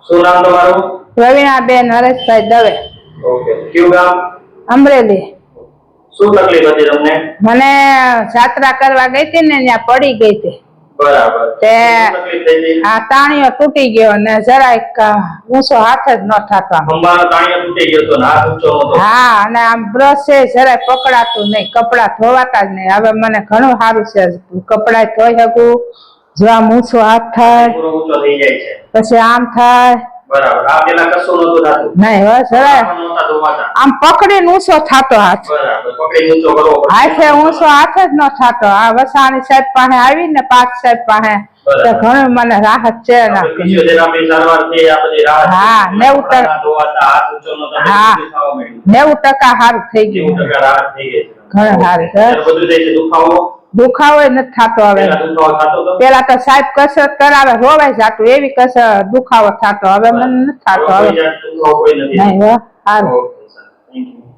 શું નામ તમારું? રવીનાબેન હરેશભાઈ દવે. ઓકે. કયું ગામ? અમરેલી. શું તકલીફ હતી તમને? મને જાત્રા કરવા ગઈ હતી ને ત્યાં પડી ગઈ હતી. બરાબર. તે શું તકલીફ થઈ હતી? આ તાણીઓ તૂટી ગયો ને જરાક ઊંચો હાથ જ ન થતો. ખંભાનો તાણીઓ તૂટી ગયો તો હાથ ઊંચો નતો. હા, અને આમ બ્રશ છે જરાય પકડાતું નહીં, કપડા ધોવાતા જ નહીં. હવે મને ઘણું સારું છે, કપડા ધોઈ શકું, જો આમ ઊંચો હાથ થાય પૂરો ઊંચો થઈ જાય છે. પછી આમ થાય. બરાબર. આ પેલા કશું નતું થતું. નહીં હવે જરાય નહોતા ધોવાતા. આમ પકડીને ઊંચો થતો હાથ. બરાબર. પકડીને ઊંચો કરવો પડે. હાથે ઊંચો હાથ જ ન થતો. આ વસાણી સાહેબ પાસે આવીને પાંચ સાહેબ પાસે તો ઘણું મને રાહત છે. ફિઝિયોથેરાપી સારવારથી આ બધી રાહત. હા, 90% ધોવાતા હાથ ઊંચો નતો થતો. હા, થવા માંડ્યું. 90% સારું થઈ ગયું. 90% રાહત થઈ ગઈ છે. ઘણું સારું છે. ત્યારે બધું થઈ છે. દુખાવો નથી થતો હવે. પેલા દુખાવો થતો હતો? પેલા તો સાહેબ કસરત કરાવે રોવાઈ જતું, એવી દુખાવો થતો. હવે મને નથી થતો. હવે કોઈ જાતનો દુખાવો કોઈ નથી. નહીં, સારું. Okay sir, thank you.